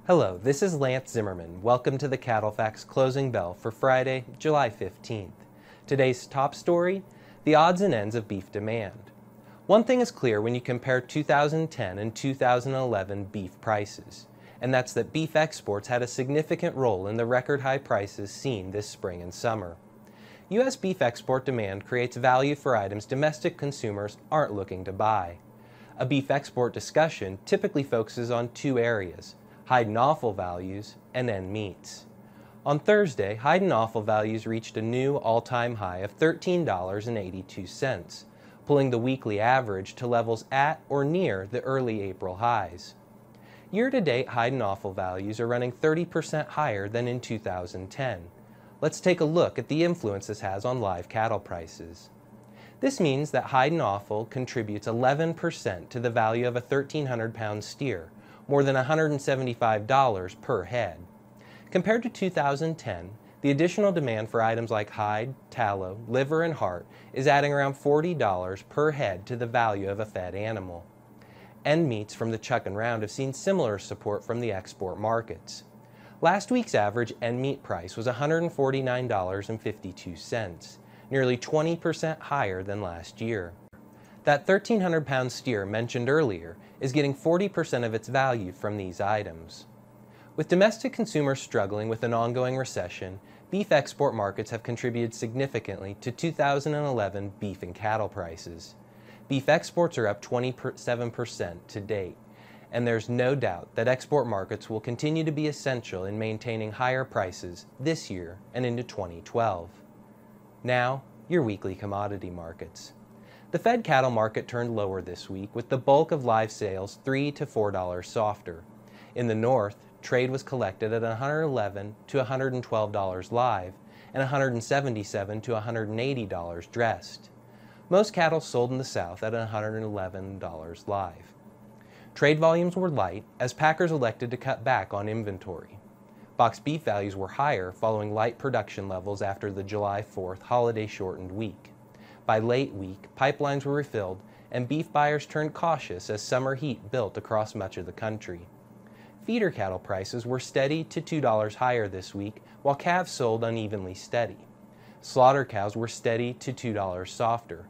Hello, this is Lance Zimmerman. Welcome to the CattleFax closing bell for Friday, July 15th. Today's top story, the odds and ends of beef demand. One thing is clear when you compare 2010 and 2011 beef prices, and that's that beef exports had a significant role in the record high prices seen this spring and summer. U.S. beef export demand creates value for items domestic consumers aren't looking to buy. A beef export discussion typically focuses on two areas: hide and offal values, and end meats. On Thursday, hide and offal values reached a new all-time high of $13.82, pulling the weekly average to levels at or near the early April highs. Year-to-date hide and offal values are running 30% higher than in 2010. Let's take a look at the influence this has on live cattle prices. This means that hide and offal contributes 11% to the value of a 1,300-pound steer, more than $175 per head. Compared to 2010, the additional demand for items like hide, tallow, liver, and heart is adding around $40 per head to the value of a fed animal. End meats from the chuck and round have seen similar support from the export markets. Last week's average end meat price was $149.52, nearly 20% higher than last year. That 1,300-pound steer mentioned earlier is getting 40% of its value from these items. With domestic consumers struggling with an ongoing recession, beef export markets have contributed significantly to 2011 beef and cattle prices. Beef exports are up 27% to date, and there's no doubt that export markets will continue to be essential in maintaining higher prices this year and into 2012. Now, your weekly commodity markets. The fed cattle market turned lower this week, with the bulk of live sales $3 to $4 softer. In the north, trade was collected at $111 to $112 live and $177 to $180 dressed. Most cattle sold in the south at $111 live. Trade volumes were light as packers elected to cut back on inventory. Boxed beef values were higher following light production levels after the July 4th holiday-shortened week. By late week, pipelines were refilled and beef buyers turned cautious as summer heat built across much of the country. Feeder cattle prices were steady to $2 higher this week, while calves sold unevenly steady. Slaughter cows were steady to $2 softer.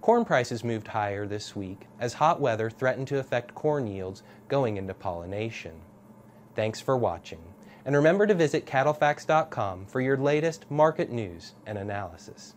Corn prices moved higher this week as hot weather threatened to affect corn yields going into pollination. Thanks for watching, and remember to visit CattleFax.com for your latest market news and analysis.